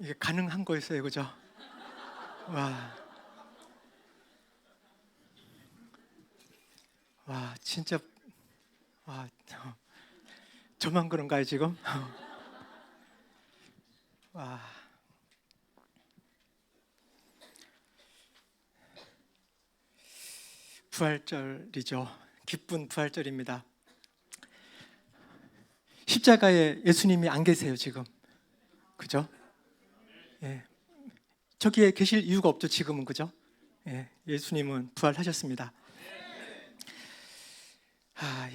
이게 가능한 거였어요, 그죠? 와, 와, 진짜, 와, 저만 그런가요, 지금? 와, 부활절이죠. 기쁜 부활절입니다. 십자가에 예수님이 안 계세요, 지금. 그죠? 예. 저기에 계실 이유가 없죠, 지금은, 그죠? 예. 예수님은 부활하셨습니다.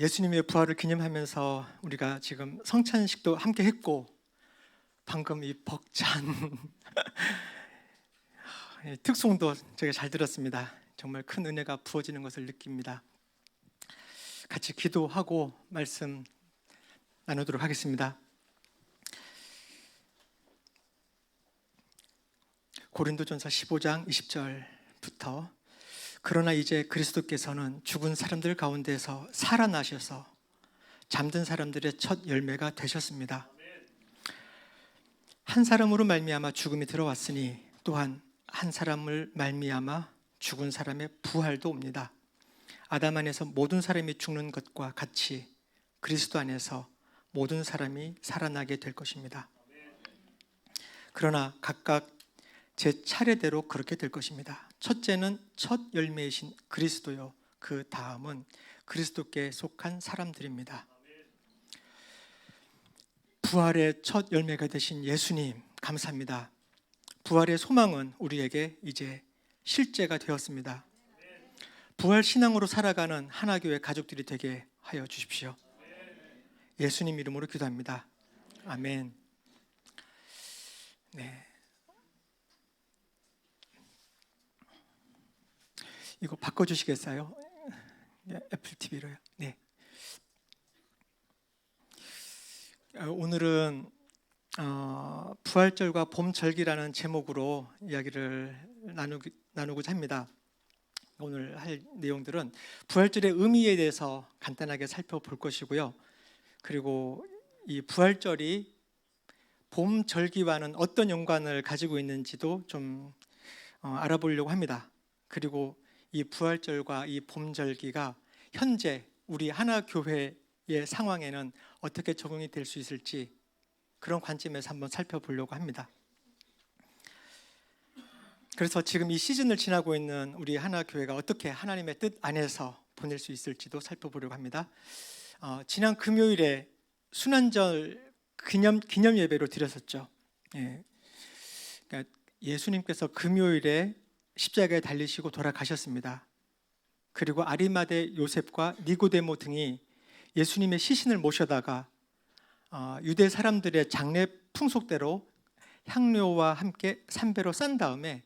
예수님의 부활을 기념하면서 우리가 지금 성찬식도 함께 했고, 방금 이 벅찬 특송도 제가 잘 들었습니다. 정말 큰 은혜가 부어지는 것을 느낍니다. 같이 기도하고 말씀 나누도록 하겠습니다. 고린도전서 15장 20절부터 그러나 이제 그리스도께서는 죽은 사람들 가운데서 살아나셔서 잠든 사람들의 첫 열매가 되셨습니다. 한 사람으로 말미암아 죽음이 들어왔으니 또한 한 사람을 말미암아 죽은 사람의 부활도 옵니다. 아담 안에서 모든 사람이 죽는 것과 같이 그리스도 안에서 모든 사람이 살아나게 될 것입니다. 그러나 각각 제 차례대로 그렇게 될 것입니다. 첫째는 첫 열매이신 그리스도요, 그 다음은 그리스도께 속한 사람들입니다. 부활의 첫 열매가 되신 예수님 감사합니다. 부활의 소망은 우리에게 이제 실제가 되었습니다. 부활 신앙으로 살아가는 하나교회 가족들이 되게 하여 주십시오. 예수님 이름으로 기도합니다. 아멘. 네. 이거 바꿔주시겠어요? 애플 TV로요. 네. 오늘은 부활절과 봄절기라는 제목으로 이야기를 나누고자 합니다. 오늘 할 내용들은 부활절의 의미에 대해서 간단하게 살펴볼 것이고요. 그리고 이 부활절이 봄절기와는 어떤 연관을 가지고 있는지도 좀 알아보려고 합니다. 그리고 이 부활절과 이 봄절기가 현재 우리 하나교회의 상황에는 어떻게 적용이 될 수 있을지 그런 관점에서 한번 살펴보려고 합니다. 그래서 지금 이 시즌을 지나고 있는 우리 하나교회가 어떻게 하나님의 뜻 안에서 보낼 수 있을지도 살펴보려고 합니다. 지난 금요일에 순환절 기념 예배로 드렸었죠. 그러니까 예수님께서 금요일에 십자가에 달리시고 돌아가셨습니다. 그리고 아리마대 요셉과 니고데모 등이 예수님의 시신을 모셔다가 유대 사람들의 장례 풍속대로 향료와 함께 삼배로 싼 다음에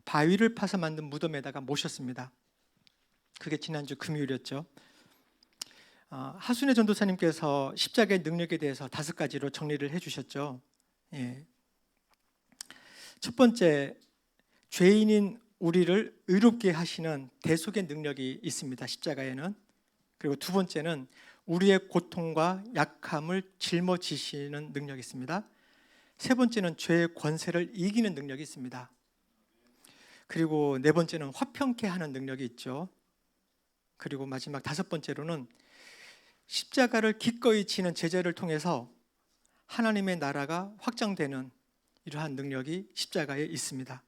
바위를 파서 만든 무덤에다가 모셨습니다. 그게 지난주 금요일이었죠. 하순의 전도사님께서 십자가의 능력에 대해서 5가지로 정리를 해주셨죠. 첫 번째, 죄인인 우리를 의롭게 하시는 대속의 능력이 있습니다. 십자가에는. 그리고 두 번째는 우리의 고통과 약함을 짊어지시는 능력이 있습니다. 세 번째는 죄의 권세를 이기는 능력이 있습니다. 그리고 네 번째는 화평케 하는 능력이 있죠. 그리고 마지막 5번째로는 십자가를 기꺼이 지는 제자를 통해서 하나님의 나라가 확장되는 이러한 능력이 십자가에 있습니다.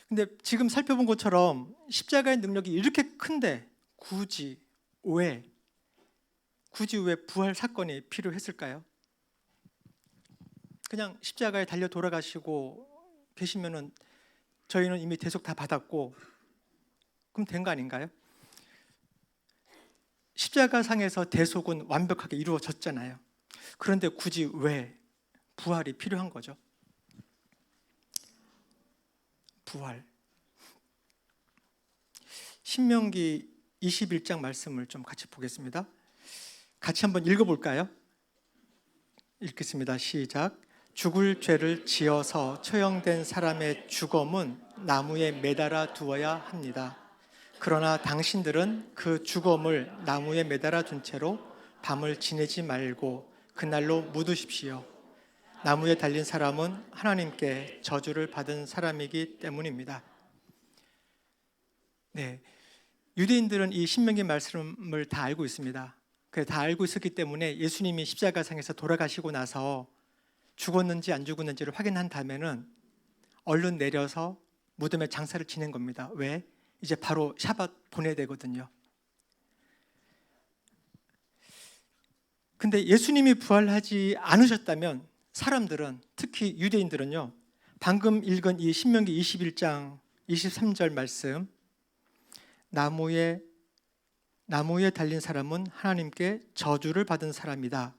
근데 지금 살펴본 것처럼 십자가의 능력이 이렇게 큰데 굳이 왜 부활 사건이 필요했을까요? 그냥 십자가에 달려 돌아가시고 계시면은 저희는 이미 대속 다 받았고 그럼 된 거 아닌가요? 십자가상에서 대속은 완벽하게 이루어졌잖아요. 그런데 굳이 왜 부활이 필요한 거죠? 부활. 신명기 21장 말씀을 좀 같이 보겠습니다. 같이 한번 읽어볼까요? 읽겠습니다. 시작. 죽을 죄를 지어서 처형된 사람의 주검은 나무에 매달아 두어야 합니다. 그러나 당신들은 그 주검을 나무에 매달아 둔 채로 밤을 지내지 말고 그날로 묻으십시오. 나무에 달린 사람은 하나님께 저주를 받은 사람이기 때문입니다. 네, 유대인들은 이 신명기 말씀을 다 알고 있습니다. 다 알고 있었기 때문에 예수님이 십자가상에서 돌아가시고 나서 죽었는지 안 죽었는지를 확인한 다음에는 얼른 내려서 무덤에 장사를 지낸 겁니다. 왜? 이제 바로 샤밧 보내야 되거든요. 근데 예수님이 부활하지 않으셨다면 사람들은, 특히 유대인들은요, 방금 읽은 이 신명기 21장 23절 말씀, 나무에 달린 사람은 하나님께 저주를 받은 사람이다,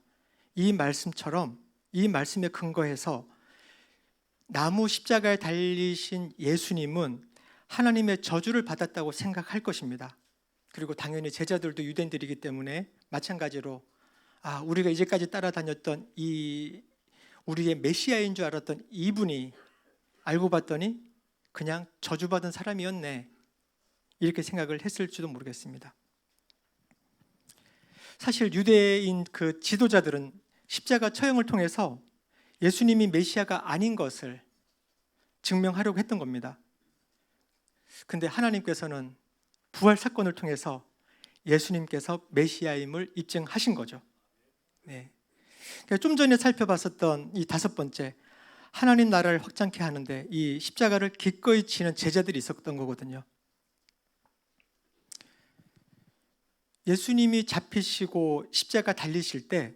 이 말씀처럼, 이 말씀에 근거해서 나무 십자가에 달리신 예수님은 하나님의 저주를 받았다고 생각할 것입니다. 그리고 당연히 제자들도 유대인들이기 때문에 마찬가지로 우리가 이제까지 따라다녔던 이 우리의 메시아인 줄 알았던 이분이 알고 봤더니 그냥 저주받은 사람이었네, 이렇게 생각을 했을지도 모르겠습니다. 사실 유대인 그 지도자들은 십자가 처형을 통해서 예수님이 메시아가 아닌 것을 증명하려고 했던 겁니다. 근데 하나님께서는 부활 사건을 통해서 예수님께서 메시아임을 입증하신 거죠. 네. 좀 전에 살펴봤었던 이 5번째, 하나님 나라를 확장케 하는데 이 십자가를 기꺼이 지는 제자들이 있었던 거거든요. 예수님이 잡히시고 십자가 달리실 때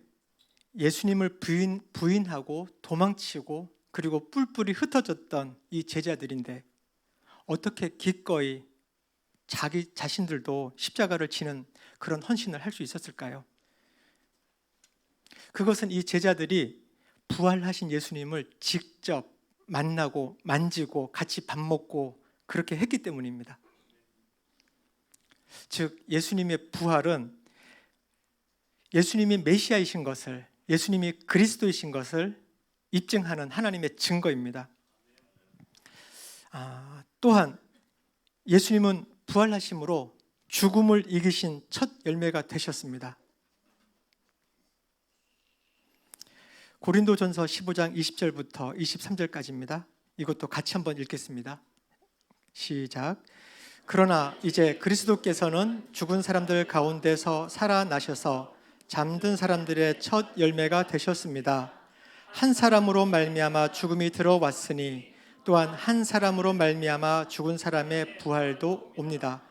예수님을 부인하고 도망치고 그리고 뿔뿔이 흩어졌던 이 제자들인데 어떻게 기꺼이 자기 자신들도 십자가를 지는 그런 헌신을 할 수 있었을까요? 그것은 이 제자들이 부활하신 예수님을 직접 만나고 만지고 같이 밥 먹고 그렇게 했기 때문입니다. 즉 예수님의 부활은 예수님이 메시아이신 것을, 예수님이 그리스도이신 것을 입증하는 하나님의 증거입니다. 또한 예수님은 부활하심으로 죽음을 이기신 첫 열매가 되셨습니다. 고린도전서 15장 20절부터 23절까지입니다. 이것도 같이 한번 읽겠습니다. 시작. 그러나 이제 그리스도께서는 죽은 사람들 가운데서 살아나셔서 잠든 사람들의 첫 열매가 되셨습니다. 한 사람으로 말미암아 죽음이 들어왔으니 또한 한 사람으로 말미암아 죽은 사람의 부활도 옵니다.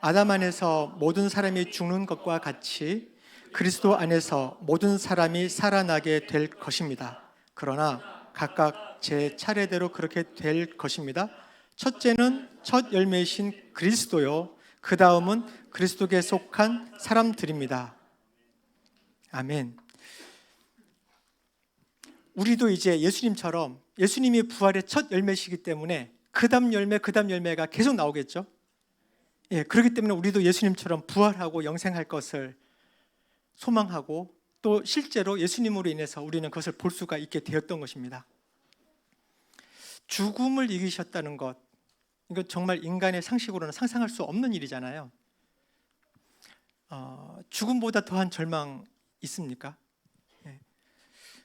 아담 안에서 모든 사람이 죽는 것과 같이 그리스도 안에서 모든 사람이 살아나게 될 것입니다. 그러나 각각 제 차례대로 그렇게 될 것입니다. 첫째는 첫 열매이신 그리스도요, 그 다음은 그리스도께 속한 사람들입니다. 아멘. 우리도 이제 예수님처럼 예수님이 부활의 첫 열매시기 때문에 그 다음 열매가 계속 나오겠죠. 그렇기 때문에 우리도 예수님처럼 부활하고 영생할 것을 소망하고 또 실제로 예수님으로 인해서 우리는 그것을 볼 수가 있게 되었던 것입니다. 죽음을 이기셨다는 것, 이건 정말 인간의 상식으로는 상상할 수 없는 일이잖아요. 죽음보다 더한 절망 있습니까?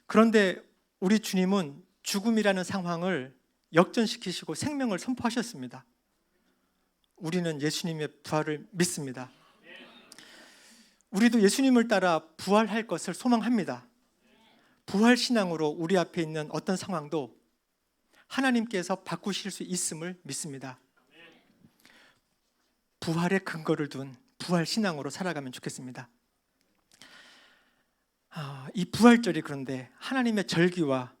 그런데 우리 주님은 죽음이라는 상황을 역전시키시고 생명을 선포하셨습니다. 우리는 예수님의 부활을 믿습니다. 우리도 예수님을 따라 부활할 것을 소망합니다. 부활 신앙으로 우리 앞에 있는 어떤 상황도 하나님께서 바꾸실 수 있음을 믿습니다. 부활의 근거를 둔 부활 신앙으로 살아가면 좋겠습니다. 이 부활절이 그런데 하나님의 절기와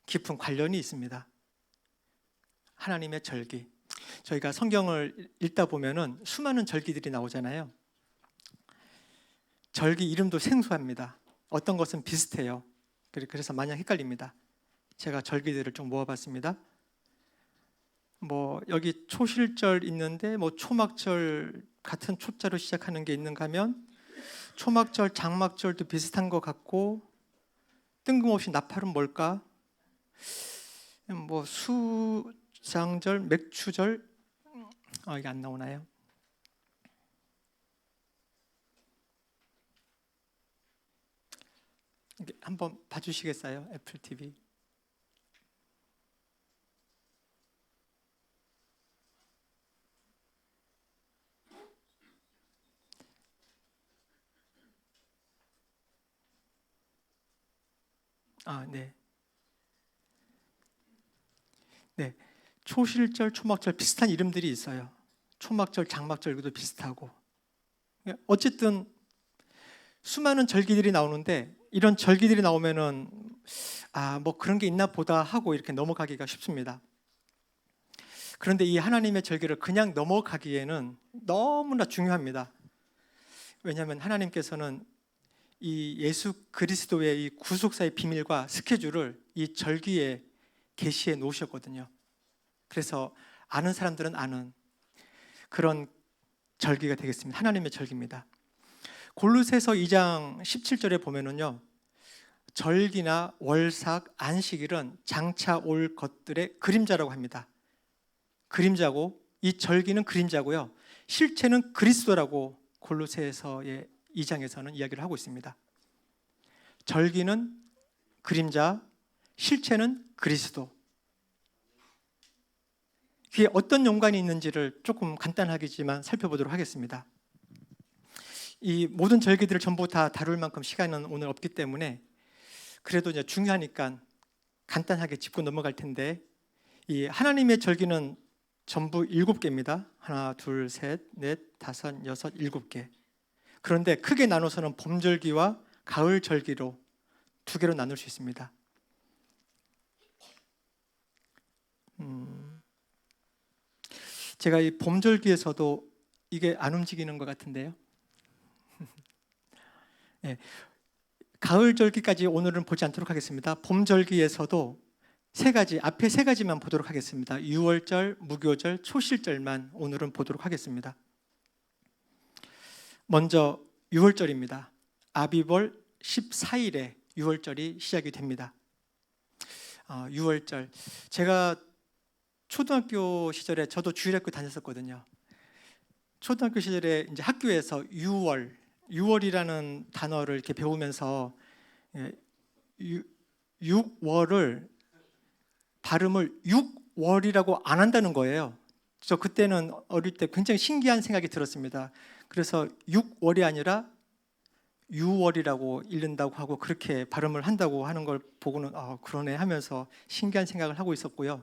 깊은 관련이 있습니다. 하나님의 절기. 저희가 성경을 읽다 보면은 수많은 절기들이 나오잖아요. 절기 이름도 생소합니다. 어떤 것은 비슷해요. 그래서 마냥 헷갈립니다. 제가 절기들을 좀 모아봤습니다. 여기 초실절 있는데 초막절 같은 초자로 시작하는 게 있는가 하면 초막절, 장막절도 비슷한 것 같고, 뜬금없이 나팔은 뭘까? 수장절, 맥추절, 이게 안 나오나요? 한번 봐주시겠어요? 애플 TV. 네. 네. 초실절, 초막절 비슷한 이름들이 있어요. 초막절, 장막절도 비슷하고. 어쨌든 수많은 절기들이 나오는데 이런 절기들이 나오면은 뭐 그런 게 있나 보다 하고 이렇게 넘어가기가 쉽습니다. 그런데 이 하나님의 절기를 그냥 넘어가기에는 너무나 중요합니다. 왜냐하면 하나님께서는 이 예수 그리스도의 이 구속사의 비밀과 스케줄을 이 절기에 계시해 놓으셨거든요. 그래서 아는 사람들은 아는 그런 절기가 되겠습니다. 하나님의 절기입니다. 골로새서 2장 17절에 보면은요, 절기나 월삭, 안식일은 장차 올 것들의 그림자라고 합니다. 그림자고, 이 절기는 그림자고요, 실체는 그리스도라고 골로새서의 2장에서는 이야기를 하고 있습니다. 절기는 그림자, 실체는 그리스도. 그게 어떤 연관이 있는지를 조금 간단하겠지만 살펴보도록 하겠습니다. 이 모든 절기들을 전부 다 다룰 만큼 시간은 오늘 없기 때문에 그래도 이제 중요하니까 간단하게 짚고 넘어갈 텐데, 이 하나님의 절기는 전부 7개입니다. 하나, 둘, 셋, 넷, 다섯, 여섯, 7개. 그런데 크게 나눠서는 봄절기와 가을절기로 2개로 나눌 수 있습니다. 제가 이 봄절기에서도 이게 안 움직이는 것 같은데요. 네. 가을절기까지 오늘은 보지 않도록 하겠습니다. 봄절기에서도 앞에 3가지만 보도록 하겠습니다. 유월절, 무교절, 초실절만 오늘은 보도록 하겠습니다. 먼저 유월절입니다. 아비벌 14일에 유월절이 시작이 됩니다. 유월절, 제가 초등학교 시절에 저도 주일학교 다녔었거든요. 초등학교 시절에 이제 학교에서 유월이라는 단어를 이렇게 배우면서 6월을 발음을 6월이라고 안 한다는 거예요. 저 그때는 어릴 때 굉장히 신기한 생각이 들었습니다. 그래서 6월이 아니라 6월이라고 읽는다고 하고 그렇게 발음을 한다고 하는 걸 보고는 그러네 하면서 신기한 생각을 하고 있었고요.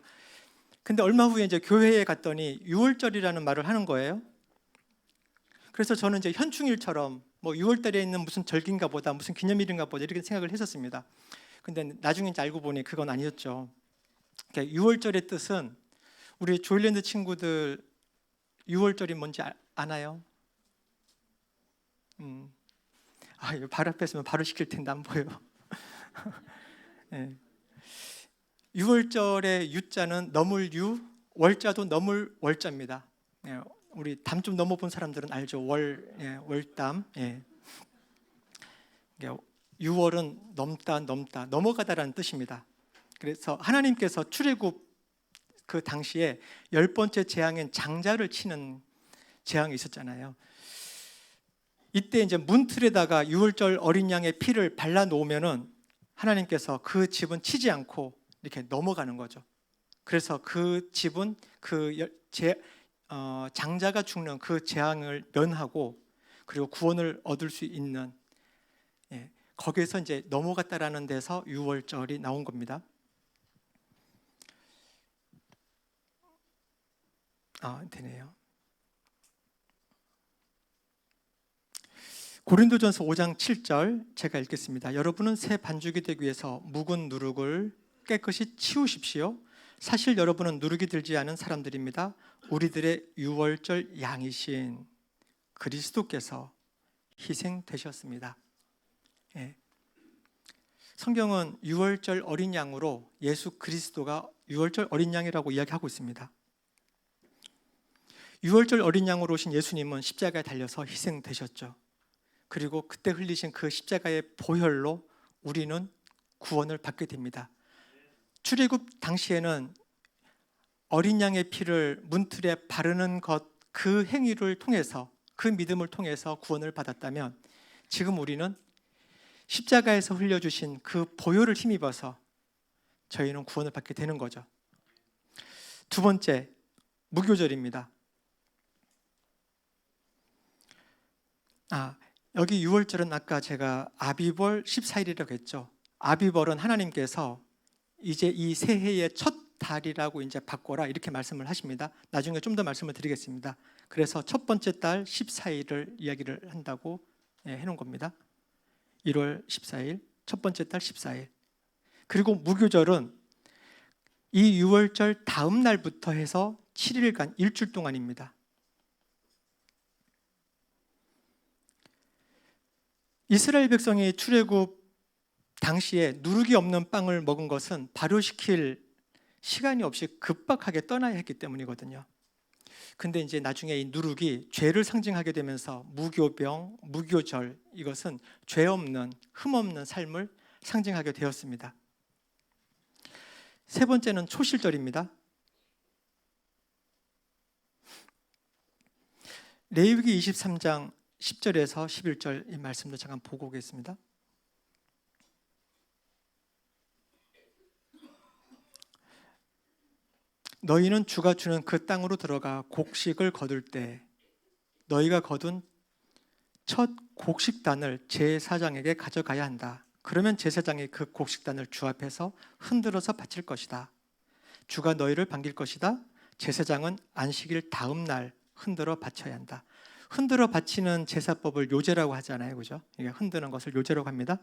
근데 얼마 후에 이제 교회에 갔더니 6월절이라는 말을 하는 거예요. 그래서 저는 이제 현충일처럼 6월달에 있는 무슨 절기인가 보다, 무슨 기념일인가 보다 이렇게 생각을 했었습니다. 근데 나중에 이제 알고 보니 그건 아니었죠. 6월절의 뜻은, 우리 조일랜드 친구들 6월절이 뭔지 아나요? 바로 앞에 있으면 바로 시킬 텐데 안 보여. 네. 6월절의 유자는 넘을 유, 월자도 넘을 월자입니다. 네. 우리 담 좀 넘어본 사람들은 알죠. 월담. 6월은 넘다, 넘어가다라는 뜻입니다. 그래서 하나님께서 출애굽 그 당시에 10번째 재앙인 장자를 치는 재앙이 있었잖아요. 이때 이제 문틀에다가 6월절 어린 양의 피를 발라 놓으면은 하나님께서 그 집은 치지 않고 이렇게 넘어가는 거죠. 그래서 그 집은 장자가 죽는 그 재앙을 면하고 그리고 구원을 얻을 수 있는, 거기에서 이제 넘어갔다라는 데서 6월절이 나온 겁니다. 되네요. 고린도전서 5장 7절 제가 읽겠습니다. 여러분은 새 반죽이 되기 위해서 묵은 누룩을 깨끗이 치우십시오. 사실 여러분은 누룩이 들지 않은 사람들입니다. 우리들의 유월절 양이신 그리스도께서 희생되셨습니다. 성경은 유월절 어린 양으로 예수 그리스도가 유월절 어린 양이라고 이야기하고 있습니다. 유월절 어린 양으로 오신 예수님은 십자가에 달려서 희생되셨죠. 그리고 그때 흘리신 그 십자가의 보혈로 우리는 구원을 받게 됩니다. 출애굽 당시에는 어린 양의 피를 문틀에 바르는 것, 그 행위를 통해서, 그 믿음을 통해서 구원을 받았다면, 지금 우리는 십자가에서 흘려주신 그 보혈을 힘입어서 저희는 구원을 받게 되는 거죠. 두 번째, 무교절입니다. 여기 6월절은 아까 제가 아비벌 14일이라고 했죠. 아비벌은 하나님께서 이제 이 새해의 첫 달이라고 이제 바꿔라 이렇게 말씀을 하십니다. 나중에 좀 더 말씀을 드리겠습니다. 그래서 첫 번째 달 14일을 이야기를 한다고 해놓은 겁니다. 1월 14일, 첫 번째 달 14일. 그리고 무교절은 이 유월절 다음 날부터 해서 7일간 일주일 동안입니다. 이스라엘 백성이 출애굽 당시에 누룩이 없는 빵을 먹은 것은 발효시킬 시간이 없이 급박하게 떠나야 했기 때문이거든요. 근데 이제 나중에 이 누룩이 죄를 상징하게 되면서 무교병, 무교절, 이것은 죄 없는, 흠 없는 삶을 상징하게 되었습니다. 세 번째는 초실절입니다. 레위기 23장 10절에서 11절 이 말씀도 잠깐 보고 오겠습니다. 너희는 주가 주는 그 땅으로 들어가 곡식을 거둘 때 너희가 거둔 첫 곡식단을 제사장에게 가져가야 한다. 그러면 제사장이 그 곡식단을 주 앞에서 흔들어서 바칠 것이다. 주가 너희를 반길 것이다. 제사장은 안식일 다음 날 흔들어 바쳐야 한다. 흔들어 바치는 제사법을 요제라고 하잖아요, 그죠? 이게 흔드는 것을 요제라고 합니다.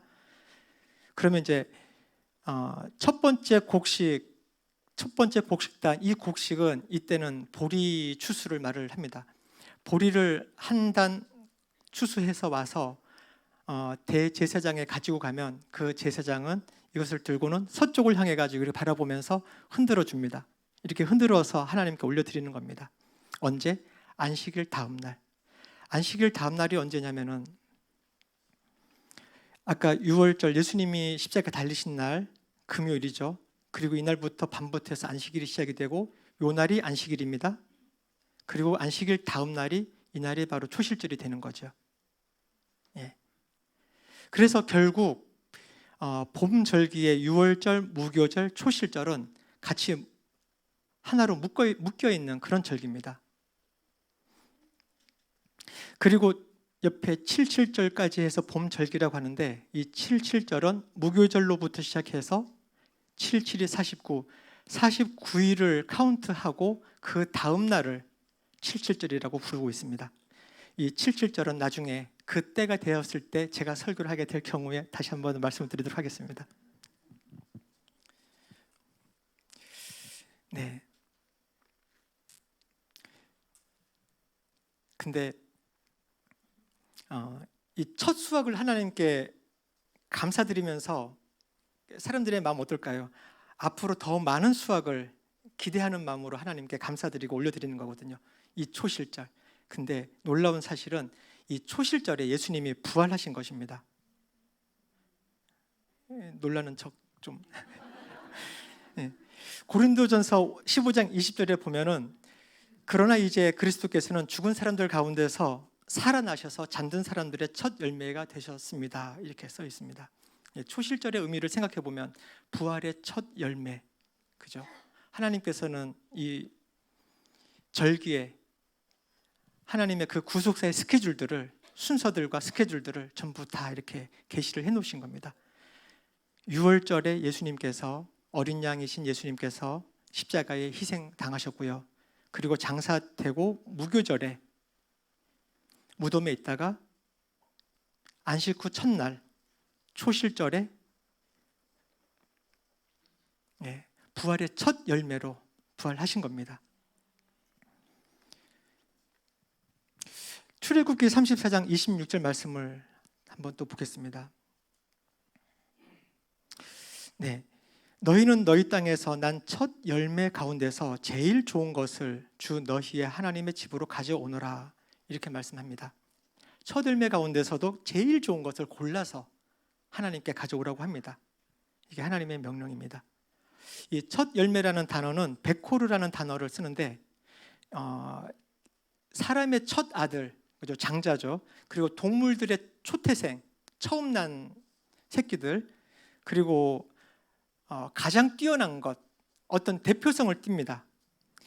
그러면 이제 첫 번째 곡식단, 이 곡식은 이때는 보리 추수를 말을 합니다. 보리를 한 단 추수해서 와서 대제사장에 가지고 가면 그 제사장은 이것을 들고는 서쪽을 향해 가지고 이렇게 바라보면서 흔들어 줍니다. 이렇게 흔들어서 하나님께 올려드리는 겁니다. 언제? 안식일 다음 날. 안식일 다음 날이 언제냐면은 아까 6월절 예수님이 십자가 달리신 날 금요일이죠. 그리고 이날부터 밤부터 해서 안식일이 시작이 되고 요 날이 안식일입니다. 그리고 안식일 다음 날이 이 날이 바로 초실절이 되는 거죠. 예. 그래서 결국 봄절기의 6월절, 무교절, 초실절은 같이 하나로 묶여 있는 그런 절기입니다. 그리고 옆에 77절까지 해서 봄절기라고 하는데 이 77절은 무교절로부터 시작해서 77이 49, 49일을 카운트하고 그 다음 날을 77절이라고 부르고 있습니다. 이 77절은 나중에 그 때가 되었을 때 제가 설교를 하게 될 경우에 다시 한번 말씀을 드리도록 하겠습니다. 네. 근데 이 첫 수확을 하나님께 감사드리면서 사람들의 마음 어떨까요? 앞으로 더 많은 수확을 기대하는 마음으로 하나님께 감사드리고 올려드리는 거거든요. 이 초실절. 근데 놀라운 사실은 이 초실절에 예수님이 부활하신 것입니다. 놀라는 척 좀. 네. 고린도전서 15장 20절에 보면은 그러나 이제 그리스도께서는 죽은 사람들 가운데서 살아나셔서 잠든 사람들의 첫 열매가 되셨습니다. 이렇게 써 있습니다. 초실절의 의미를 생각해 보면 부활의 첫 열매, 그죠? 하나님께서는 이 절기에 하나님의 그 구속사의 스케줄들을 순서들과 스케줄들을 전부 다 이렇게 계시를 해놓으신 겁니다. 6월절에 예수님께서 어린 양이신 예수님께서 십자가에 희생 당하셨고요. 그리고 장사되고 무교절에 무덤에 있다가 안식 후 첫날 초실절에 부활의 첫 열매로 부활하신 겁니다. 출애굽기 34장 26절 말씀을 한번 또 보겠습니다. 네, 너희는 너희 땅에서 난 첫 열매 가운데서 제일 좋은 것을 주 너희의 하나님의 집으로 가져오너라 이렇게 말씀합니다. 첫 열매 가운데서도 제일 좋은 것을 골라서 하나님께 가져오라고 합니다. 이게 하나님의 명령입니다. 이 첫 열매라는 단어는 베코르라는 단어를 쓰는데 사람의 첫 아들, 그죠? 장자죠. 그리고 동물들의 초태생, 처음 난 새끼들, 그리고 가장 뛰어난 것, 어떤 대표성을 띱니다.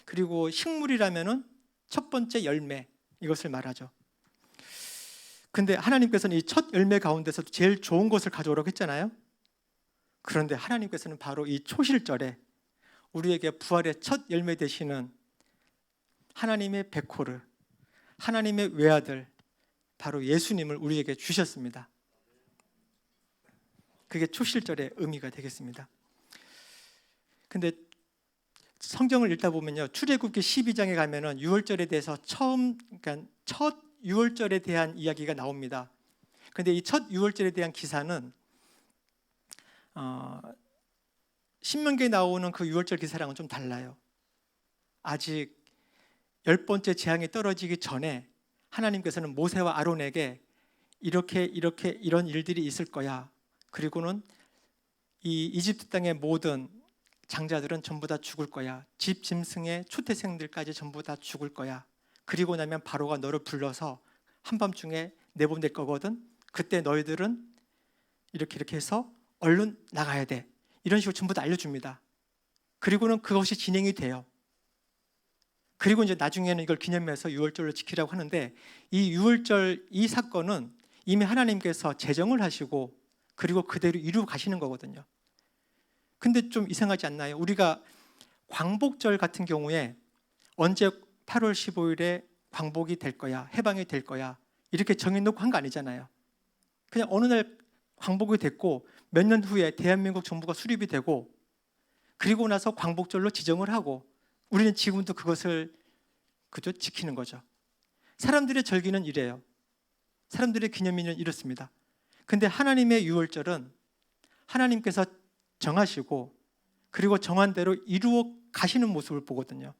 그리고 식물이라면은 첫 번째 열매, 이것을 말하죠. 근데 하나님께서는 이 첫 열매 가운데서도 제일 좋은 것을 가져오라고 했잖아요. 그런데 하나님께서는 바로 이 초실절에 우리에게 부활의 첫 열매 되시는 하나님의 백호르, 하나님의 외아들, 바로 예수님을 우리에게 주셨습니다. 그게 초실절의 의미가 되겠습니다. 근데 성경을 읽다 보면요, 출애굽기 12장에 가면은 유월절에 대해서 그러니까 첫 유월절에 대한 이야기가 나옵니다. 근데 이 첫 유월절에 대한 기사는 신명기에 나오는 그 유월절 기사랑은 좀 달라요. 아직 10번째 재앙이 떨어지기 전에 하나님께서는 모세와 아론에게 이렇게 이런 일들이 있을 거야. 그리고는 이 이집트 땅의 모든 장자들은 전부 다 죽을 거야. 집 짐승의 초태생들까지 전부 다 죽을 거야. 그리고 나면 바로가 너를 불러서 한밤중에 내보낼 거거든. 그때 너희들은 이렇게 해서 얼른 나가야 돼. 이런 식으로 전부 다 알려줍니다. 그리고는 그것이 진행이 돼요. 그리고 이제 나중에는 이걸 기념해서 유월절을 지키라고 하는데, 이 유월절 이 사건은 이미 하나님께서 제정을 하시고 그리고 그대로 이루어 가시는 거거든요. 근데 좀 이상하지 않나요? 우리가 광복절 같은 경우에 언제 8월 15일에 광복이 될 거야, 해방이 될 거야, 이렇게 정해놓고 한 거 아니잖아요. 그냥 어느 날 광복이 됐고 몇 년 후에 대한민국 정부가 수립이 되고 그리고 나서 광복절로 지정을 하고 우리는 지금도 그것을 그저 지키는 거죠. 사람들의 절기는 이래요. 사람들의 기념일은 이렇습니다. 근데 하나님의 유월절은 하나님께서 정하시고 그리고 정한 대로 이루어 가시는 모습을 보거든요.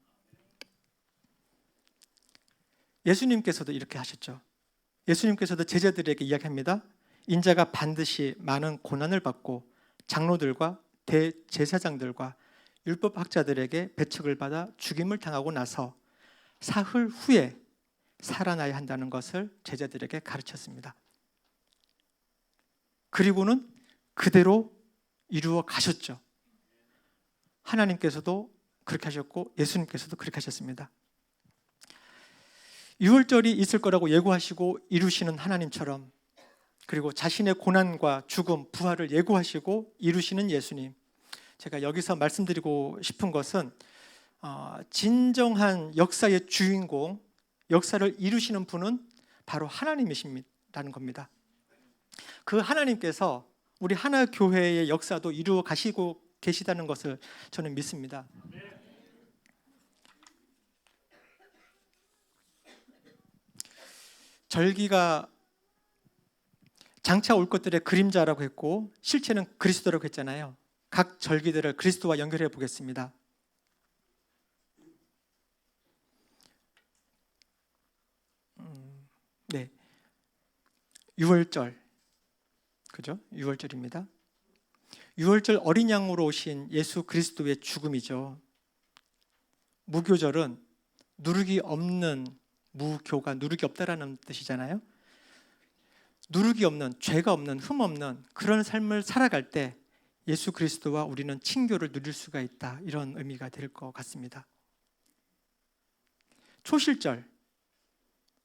예수님께서도 이렇게 하셨죠. 예수님께서도 제자들에게 이야기합니다. 인자가 반드시 많은 고난을 받고 장로들과 대제사장들과 율법학자들에게 배척을 받아 죽임을 당하고 나서 사흘 후에 살아나야 한다는 것을 제자들에게 가르쳤습니다. 그리고는 그대로 이루어 가셨죠. 하나님께서도 그렇게 하셨고 예수님께서도 그렇게 하셨습니다. 유월절이 있을 거라고 예고하시고 이루시는 하나님처럼, 그리고 자신의 고난과 죽음, 부활을 예고하시고 이루시는 예수님, 제가 여기서 말씀드리고 싶은 것은 진정한 역사의 주인공, 역사를 이루시는 분은 바로 하나님이십니다라는 겁니다. 그 하나님께서 우리 하나교회의 역사도 이루어 가시고 계시다는 것을 저는 믿습니다. 절기가 장차 올 것들의 그림자라고 했고 실체는 그리스도라고 했잖아요. 각 절기들을 그리스도와 연결해 보겠습니다. 네, 유월절, 그죠? 유월절입니다. 유월절 어린 양으로 오신 예수 그리스도의 죽음이죠. 무교절은 누룩이 없는, 무교가 누룩이 없다라는 뜻이잖아요. 누룩이 없는, 죄가 없는, 흠 없는 그런 삶을 살아갈 때 예수 그리스도와 우리는 친교를 누릴 수가 있다, 이런 의미가 될 것 같습니다. 초실절,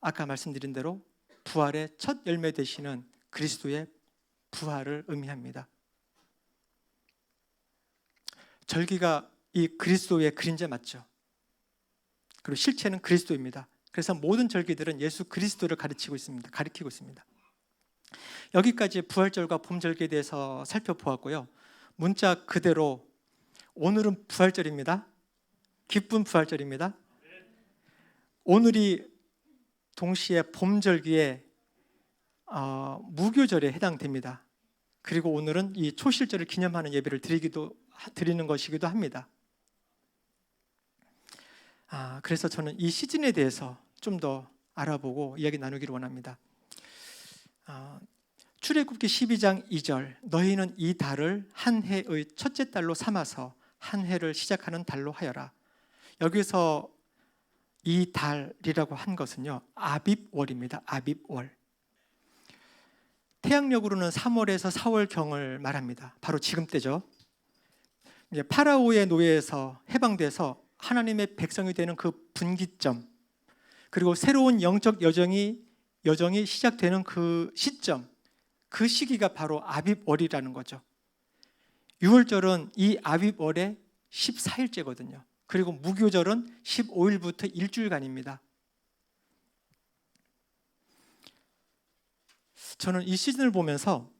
아까 말씀드린 대로 부활의 첫 열매 되시는 그리스도의 부활을 의미합니다. 절기가 이 그리스도의 그림자 맞죠? 그리고 실체는 그리스도입니다. 그래서 모든 절기들은 예수 그리스도를 가리키고 있습니다. 여기까지 부활절과 봄절기에 대해서 살펴보았고요. 문자 그대로 오늘은 부활절입니다. 기쁜 부활절입니다. 오늘이 동시에 봄절기에 무교절에 해당됩니다. 그리고 오늘은 이 초실절을 기념하는 예배를 드리는 것이기도 합니다. 그래서 저는 이 시즌에 대해서 좀 더 알아보고 이야기 나누기를 원합니다. 출애굽기 12장 2절, 너희는 이 달을 한 해의 첫째 달로 삼아서 한 해를 시작하는 달로 하여라. 여기서 이 달이라고 한 것은요, 아빕월입니다. 아빕월. 태양력으로는 3월에서 4월경을 말합니다. 바로 지금 때죠. 이제 파라오의 노예에서 해방돼서 하나님의 백성이 되는 그 분기점, 그리고 새로운 영적 여정이 시작되는 그 시점, 그 시기가 바로 아빕월이라는 거죠. 유월절은 이 아비월의 14일째거든요. 그리고 무교절은 15일부터 일주일간입니다. 저는 이 시즌을 보면서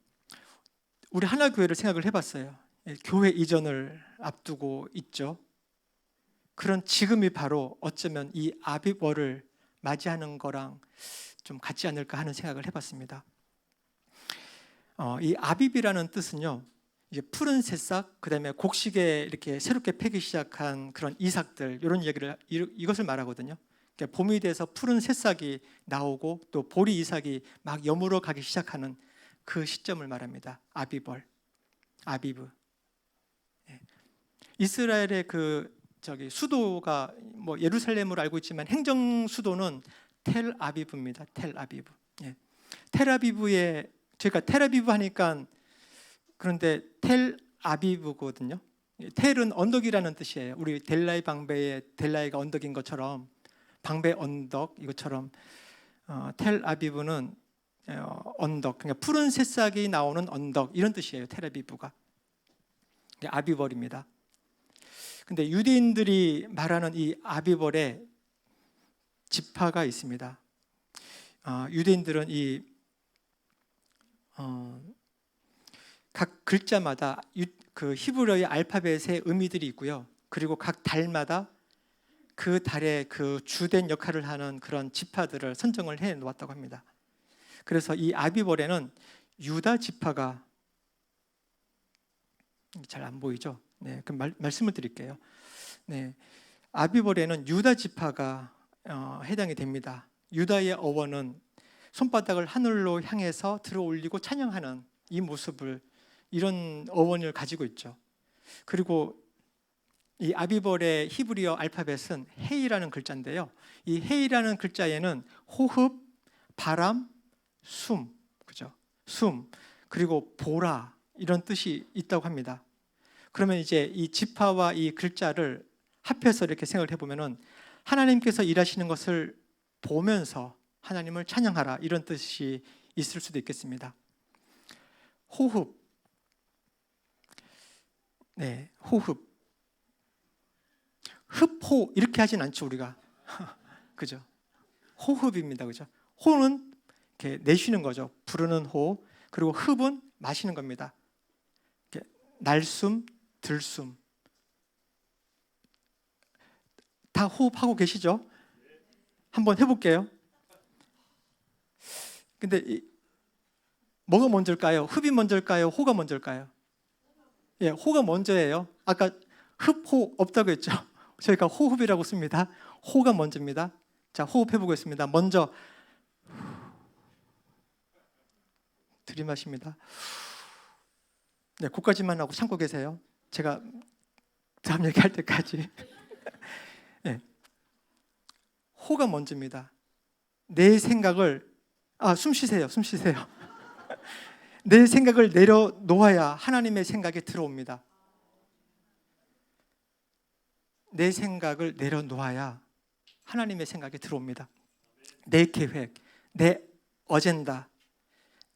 우리 하나교회를 생각을 해봤어요. 교회 이전을 앞두고 있죠. 그런 지금이 바로 어쩌면 이 아비월을 맞이하는 거랑 좀 같지 않을까 하는 생각을 해봤습니다. 이 아비비라는 뜻은요, 이제 푸른 새싹, 그다음에 곡식에 이렇게 새롭게 패기 시작한 그런 이삭들, 이런 얘기를 이것을 말하거든요. 그러니까 봄이 돼서 푸른 새싹이 나오고 또 보리 이삭이 막 여물어 가기 시작하는 그 시점을 말합니다. 아비벌, 아비브. 이스라엘의 수도가 뭐 예루살렘으로 알고 있지만 행정 수도는 텔 아비브입니다. 텔 아비브. 텔 아비브에 제가 텔 아비브 하니까 그런데 텔 아비브거든요. 텔은 언덕이라는 뜻이에요. 우리 델라이 방배의 델라이가 언덕인 것처럼 방배 언덕 이것처럼 텔 아비브는 언덕, 그러니까 푸른 새싹이 나오는 언덕 이런 뜻이에요. 텔 아비브가 아비벌입니다. 근데 유대인들이 말하는 이 아비벌에 지파가 있습니다. 유대인들은 각 글자마다 그 히브리어의 알파벳의 의미들이 있고요. 그리고 각 달마다 그 달의 그 주된 역할을 하는 그런 지파들을 선정을 해 놓았다고 합니다. 그래서 이 아비벌에는 유다 지파가 잘 안 보이죠? 네, 그럼 말씀을 드릴게요. 네, 아비벌에는 유다 지파가 해당이 됩니다. 유다의 어원은 손바닥을 하늘로 향해서 들어 올리고 찬양하는 이 모습을 이런 어원을 가지고 있죠. 그리고 이 아비벌의 히브리어 알파벳은 헤이라는 글자인데요. 이 헤이라는 글자에는 호흡, 바람, 숨, 그죠? 숨 그리고 보라 이런 뜻이 있다고 합니다. 그러면 이제 이 지파와 이 글자를 합해서 이렇게 생각을 해보면은 하나님께서 일하시는 것을 보면서 하나님을 찬양하라 이런 뜻이 있을 수도 있겠습니다. 호흡, 네, 호흡, 흡호 이렇게 하진 않죠 우리가, 그죠? 호흡입니다, 그죠? 호는 이렇게 내쉬는 거죠. 부르는 호, 그리고 흡은 마시는 겁니다. 이렇게 날숨, 들숨. 다 호흡하고 계시죠? 한번 해볼게요. 근데 뭐가 먼저일까요? 흡이 먼저일까요? 호가 먼저일까요? 예, 호가 먼저예요. 아까 흡호 없다고 했죠? 저희가 호흡이라고 씁니다. 호가 먼저입니다. 자, 호흡해 보겠습니다. 먼저 들이마십니다. 네, 거기까지만 하고 참고 계세요. 제가 다음 얘기할 때까지. 네. 호가 먼저입니다. 내 생각을 숨 쉬세요. 숨 쉬세요. 내 생각을 내려놓아야 하나님의 생각이 들어옵니다. 내 생각을 내려놓아야 하나님의 생각이 들어옵니다. 내 계획, 내 어젠다,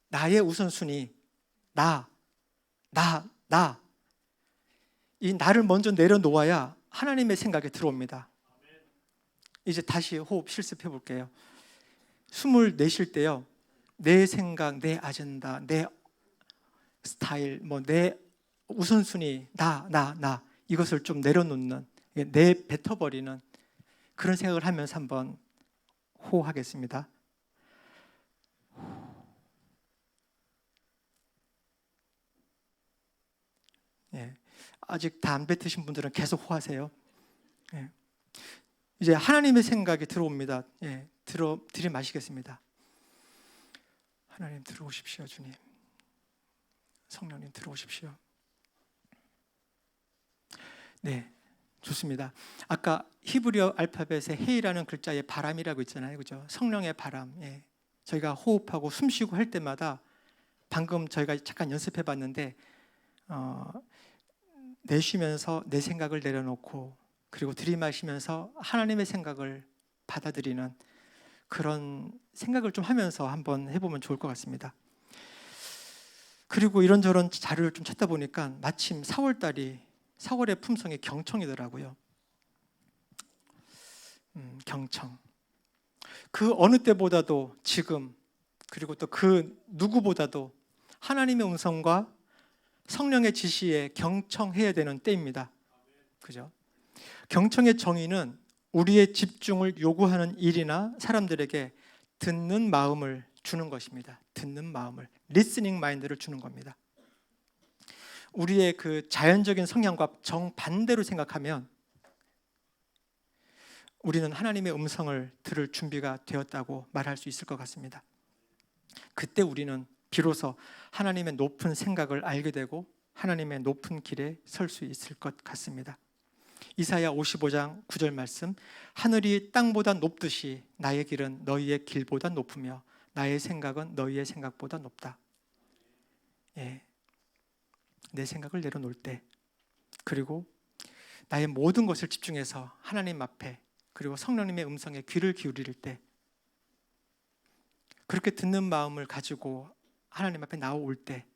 나의 우선순위, 이 나를 먼저 내려놓아야 하나님의 생각이 들어옵니다. 이제 다시 호흡 실습해 볼게요. 숨을 내쉴 때요, 내 생각, 내 아젠다, 내 스타일, 내 우선순위, 나 이것을 좀 내려놓는, 내뱉어버리는 그런 생각을 하면서 한번 호하겠습니다. 예, 아직 다 안 뱉으신 분들은 계속 호하세요. 예. 이제 하나님의 생각이 들어옵니다. 예, 들이마시겠습니다. 하나님 들어오십시오. 주님, 성령님 들어오십시오. 네, 좋습니다. 아까 히브리어 알파벳의 헤이라는 글자에 바람이라고 있잖아요, 그죠? 성령의 바람. 예. 저희가 호흡하고 숨쉬고 할 때마다 방금 저희가 잠깐 연습해봤는데 내쉬면서 내 생각을 내려놓고 그리고 들이마시면서 하나님의 생각을 받아들이는 그런 생각을 좀 하면서 한번 해보면 좋을 것 같습니다. 그리고 이런저런 자료를 좀 찾다 보니까 마침 4월의 품성이 경청이더라고요. 경청. 그 어느 때보다도 지금, 그리고 또 그 누구보다도 하나님의 음성과 성령의 지시에 경청해야 되는 때입니다. 그죠? 경청의 정의는 우리의 집중을 요구하는 일이나 사람들에게 듣는 마음을 주는 것입니다. 듣는 마음을, 리스닝 마인드를 주는 겁니다. 우리의 그 자연적인 성향과 정반대로 생각하면 우리는 하나님의 음성을 들을 준비가 되었다고 말할 수 있을 것 같습니다. 그때 우리는 비로소 하나님의 높은 생각을 알게 되고 하나님의 높은 길에 설 수 있을 것 같습니다. 이사야 55장 9절 말씀, 하늘이 땅보다 높듯이 나의 길은 너희의 길보다 높으며 나의 생각은 너희의 생각보다 높다. 예, 내 생각을 내려놓을 때, 그리고 나의 모든 것을 집중해서 하나님 앞에, 그리고 성령님의 음성에 귀를 기울일 때, 그렇게 듣는 마음을 가지고 하나님 앞에 나올 때,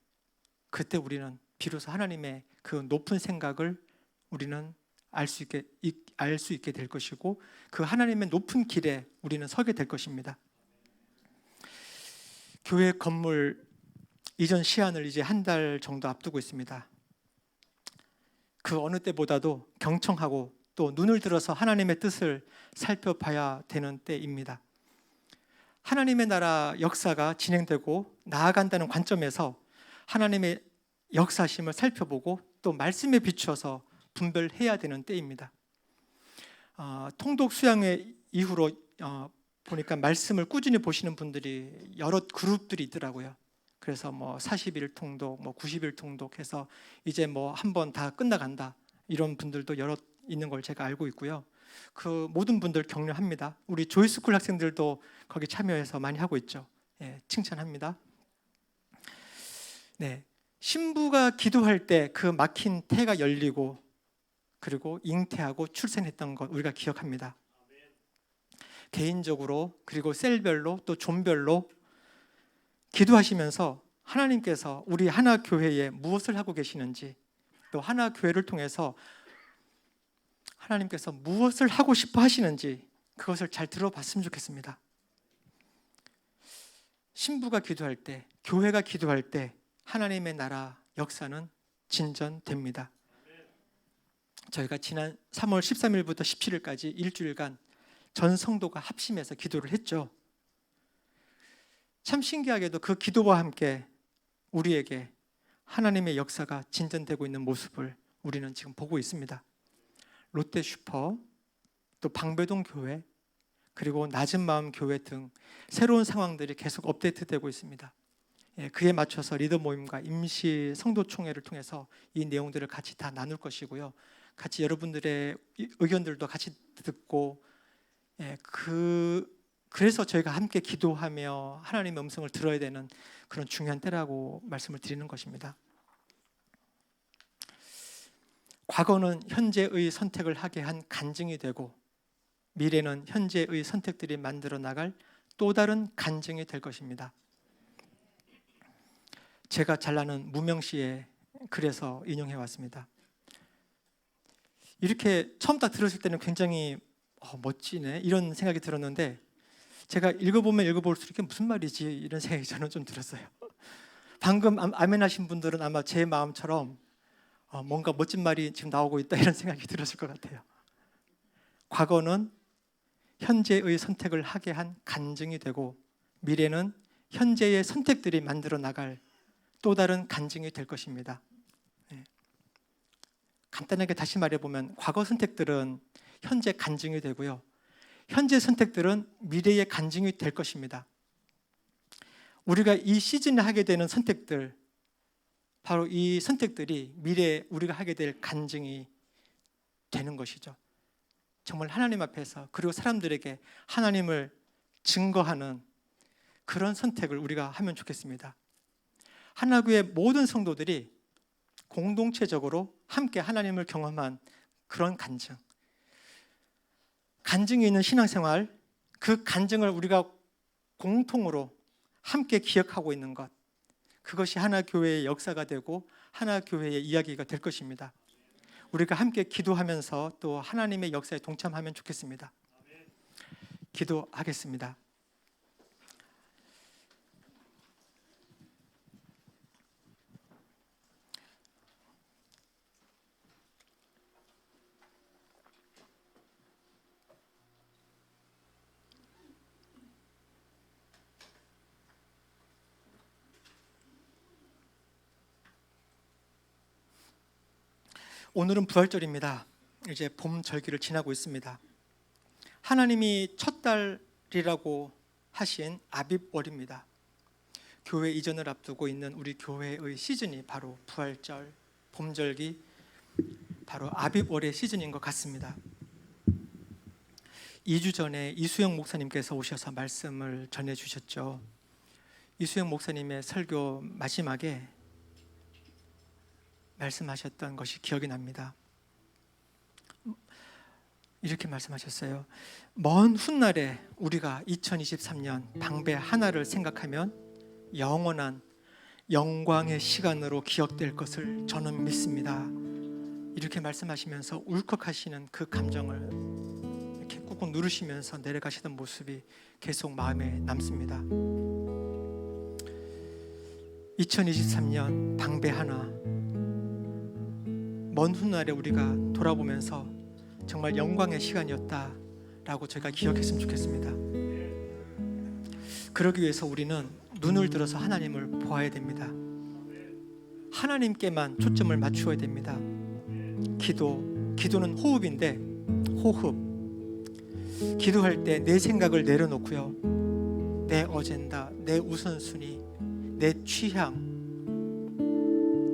그때 우리는 비로소 하나님의 그 높은 생각을 우리는 알 수 있게 될 것이고, 그 하나님의 높은 길에 우리는 서게 될 것입니다. 교회 건물 이전 시한을 이제 한 달 정도 앞두고 있습니다. 그 어느 때보다도 경청하고 또 눈을 들어서 하나님의 뜻을 살펴봐야 되는 때입니다. 하나님의 나라 역사가 진행되고 나아간다는 관점에서 하나님의 역사심을 살펴보고 또 말씀에 비추어서 분별해야 되는 때입니다. 통독 수양회 이후로 보니까 말씀을 꾸준히 보시는 분들이 여러 그룹들이 있더라고요. 그래서 뭐 40일 통독, 뭐 90일 통독해서 이제 뭐 한 번 다 끝나간다, 이런 분들도 여러 있는 걸 제가 알고 있고요. 그 모든 분들 격려합니다. 우리 조이스쿨 학생들도 거기 참여해서 많이 하고 있죠. 예, 칭찬합니다. 네, 신부가 기도할 때 그 막힌 태가 열리고 그리고 잉태하고 출생했던 것 우리가 기억합니다. 개인적으로 그리고 셀별로 또 존별로 기도하시면서 하나님께서 우리 하나교회에 무엇을 하고 계시는지, 또 하나교회를 통해서 하나님께서 무엇을 하고 싶어 하시는지 그것을 잘 들어봤으면 좋겠습니다. 신부가 기도할 때, 교회가 기도할 때 하나님의 나라 역사는 진전됩니다. 저희가 지난 3월 13일부터 17일까지 일주일간 전 성도가 합심해서 기도를 했죠. 참 신기하게도 그 기도와 함께 우리에게 하나님의 역사가 진전되고 있는 모습을 우리는 지금 보고 있습니다. 롯데슈퍼, 또 방배동 교회, 그리고 낮은 마음 교회 등 새로운 상황들이 계속 업데이트되고 있습니다. 그에 맞춰서 리더 모임과 임시 성도총회를 통해서 이 내용들을 같이 다 나눌 것이고요. 같이 여러분들의 의견들도 같이 듣고, 그래서 저희가 함께 기도하며 하나님의 음성을 들어야 되는 그런 중요한 때라고 말씀을 드리는 것입니다. 과거는 현재의 선택을 하게 한 간증이 되고, 미래는 현재의 선택들이 만들어 나갈 또 다른 간증이 될 것입니다. 제가 잘 아는 무명시에 글에서 인용해 왔습니다. 이렇게 처음 딱 들었을 때는 굉장히 멋지네, 이런 생각이 들었는데, 제가 읽어보면 읽어볼수록 이게 무슨 말이지, 이런 생각이 저는 좀 들었어요. 방금 아멘 하신 분들은 아마 제 마음처럼 뭔가 멋진 말이 지금 나오고 있다, 이런 생각이 들었을 것 같아요. 과거는 현재의 선택을 하게 한 간증이 되고, 미래는 현재의 선택들이 만들어 나갈 또 다른 간증이 될 것입니다. 간단하게 다시 말해보면 과거 선택들은 현재 간증이 되고요, 현재 선택들은 미래의 간증이 될 것입니다. 우리가 이 시즌에 하게 되는 선택들, 바로 이 선택들이 미래에 우리가 하게 될 간증이 되는 것이죠. 정말 하나님 앞에서, 그리고 사람들에게 하나님을 증거하는 그런 선택을 우리가 하면 좋겠습니다. 하나교회 모든 성도들이 공동체적으로 함께 하나님을 경험한 그런 간증이 있는 신앙생활, 그 간증을 우리가 공통으로 함께 기억하고 있는 것, 그것이 하나교회의 역사가 되고 하나교회의 이야기가 될 것입니다. 우리가 함께 기도하면서 또 하나님의 역사에 동참하면 좋겠습니다. 기도하겠습니다. 오늘은 부활절입니다. 이제 봄 절기를 지나고 있습니다. 하나님이 첫 달이라고 하신 아빕월입니다. 교회 이전을 앞두고 있는 우리 교회의 시즌이 바로 부활절, 봄절기, 바로 아빕월의 시즌인 것 같습니다. 2주 전에 이수영 목사님께서 오셔서 말씀을 전해주셨죠. 이수영 목사님의 설교 마지막에 말씀하셨던 것이 기억이 납니다. 이렇게 말씀하셨어요. 먼 훗날에 우리가 2023년 방배 하나를 생각하면 영원한 영광의 시간으로 기억될 것을 저는 믿습니다. 이렇게 말씀하시면서 울컥하시는 그 감정을 이렇게 꾹꾹 누르시면서 내려가시던 모습이 계속 마음에 남습니다. 2023년 방배 하나, 먼 훗날에 우리가 돌아보면서 정말 영광의 시간이었다라고 저희가 기억했으면 좋겠습니다. 그러기 위해서 우리는 눈을 들어서 하나님을 보아야 됩니다. 하나님께만 초점을 맞추어야 됩니다. 기도는 호흡인데, 호흡. 기도할 때 내 생각을 내려놓고요, 내 어젠다, 내 우선순위, 내 취향,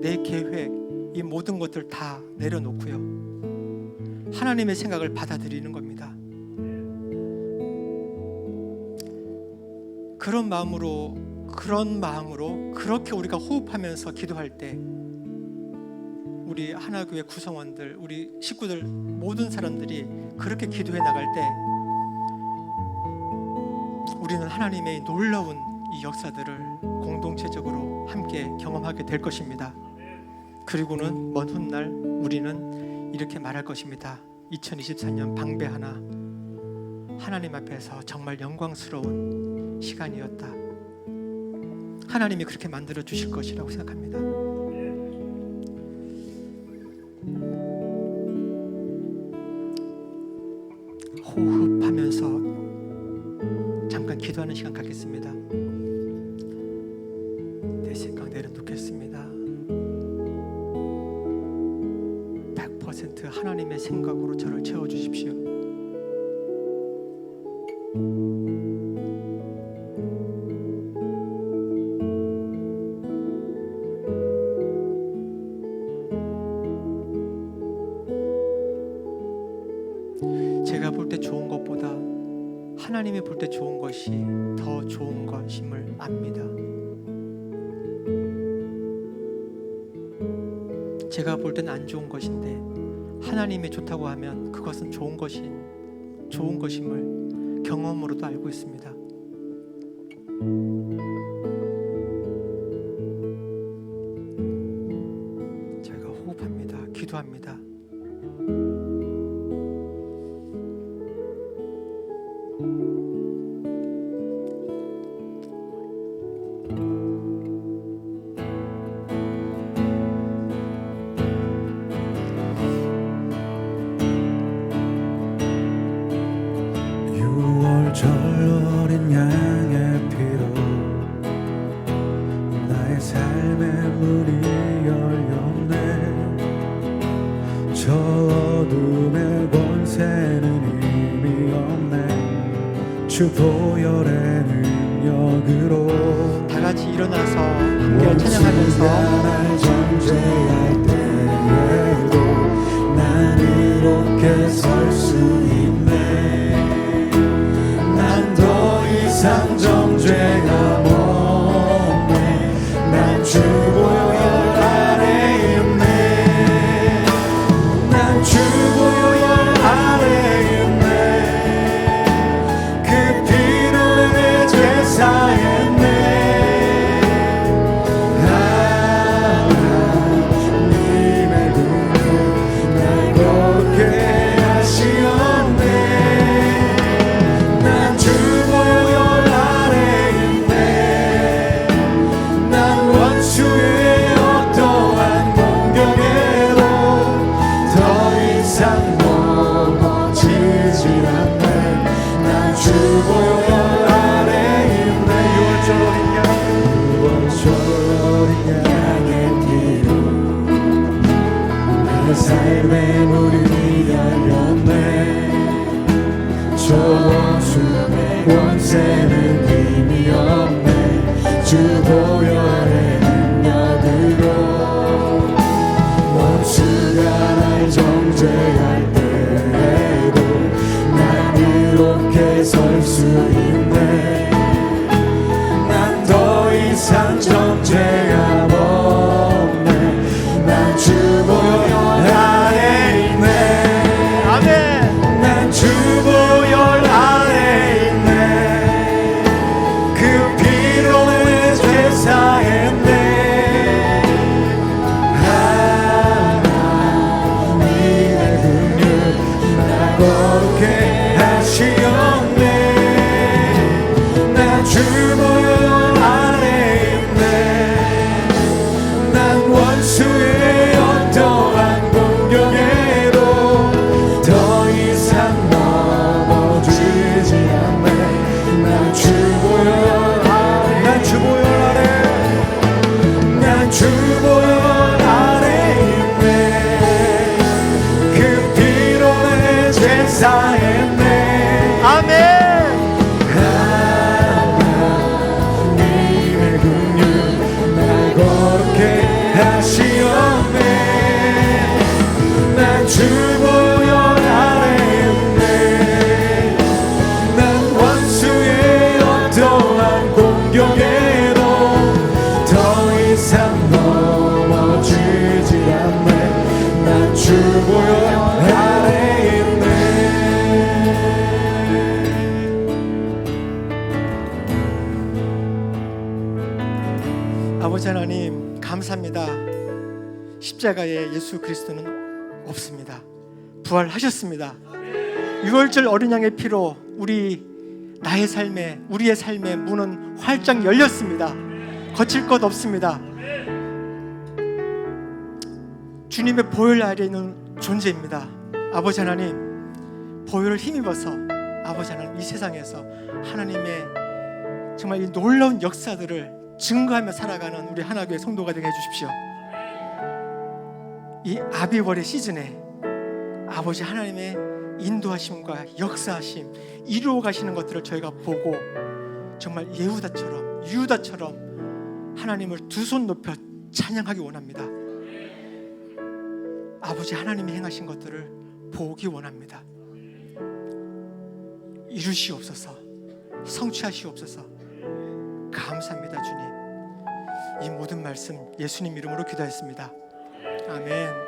내 계획, 이 모든 것들 다 내려놓고요, 하나님의 생각을 받아들이는 겁니다. 그런 마음으로 그렇게 우리가 호흡하면서 기도할 때 우리 하나교회 구성원들, 우리 식구들, 모든 사람들이 그렇게 기도해 나갈 때 우리는 하나님의 놀라운 이 역사들을 공동체적으로 함께 경험하게 될 것입니다. 그리고는 먼 훗날 우리는 이렇게 말할 것입니다. 2024년 방배 하나, 하나님 앞에서 정말 영광스러운 시간이었다. 하나님이 그렇게 만들어 주실 것이라고 생각합니다. 호흡하면서 잠깐 기도하는 시간 갖겠습니다. 내 생각 내려놓겠습니다. 100% 하나님의 생각으로 저를 채워주십시오. 제가 볼 때 좋은 것보다 하나님이 볼 때 좋은 것이 더 좋은 것임을 압니다. 제가 볼 때는 안 좋은 것인데 하나님이 좋다고 하면 그것은 좋은 것임을 경험으로도 알고 있습니다. 제가 호흡합니다. 기도합니다. 저 어린 양의 피로 나의 삶의 문이 열렸네. 저 어둠의 권세는 의미 없네. 주 보혈의 능력으로 다 같이 일어나서 함께 찬양하면서 날 정죄할 때에도 난 이렇게 설 수 있네. 이상 정죄가 없네. 난 주 보혈 아래 있네. 난 주 보혈 아래 있네. 그 피로 내 죄 사했네. 삶의 문이 열렸네. 저 원수의 권세는 힘이 없네. 주 보혈 아래 능력으로 원수가 날 정죄할 때에도 난 이렇게 설 수 있네. 난 더 이상 정죄가 없네. 난 주 보혈 아래 있네. 아멘. 난 주 보혈 아래 있네. 그 피로 내 죄 사했네. 하나님의 긍휼 나 거룩해 하시었네. 난 주 보혈 아래 있네. 난 원수의 어떠한 공격에도 더 이상 넘어지지 않네. 난 주 보혈 아래, 난 주 보혈 아래, 난 주 보혈 아래 있네. 그 피로 내 죄 사했네. 아멘. 하나님의 긍휼 날 거룩해 하시었네. 난 주 보혈 아래 있네. 난 원수의 어떠한 공격에도 더 이상 넘어지지 않네. 난 주 보혈 아래 있네. 아버지 하나님 감사합니다. 십자가에 예수 그리스도는 없습니다. 부활하셨습니다. 유월절 어린 양의 피로 우리의 삶의 문은 활짝 열렸습니다. 거칠 것 없습니다. 주님의 보혈 아래에 있는 존재입니다. 아버지 하나님 보혈을 힘입어서 아버지 하나님 이 세상에서 하나님의 정말 이 놀라운 역사들을 증거하며 살아가는 우리 하나교회 성도가 되게 해주십시오. 이 아비월의 시즌에 아버지 하나님의 인도하심과 역사하심 이루어 가시는 것들을 저희가 보고 정말 유다처럼 하나님을 두 손 높여 찬양하기 원합니다. 아버지 하나님이 행하신 것들을 보기 원합니다. 이루시옵소서, 성취하시옵소서. 감사합니다. 주님, 이 모든 말씀 예수님 이름으로 기도했습니다. 아멘.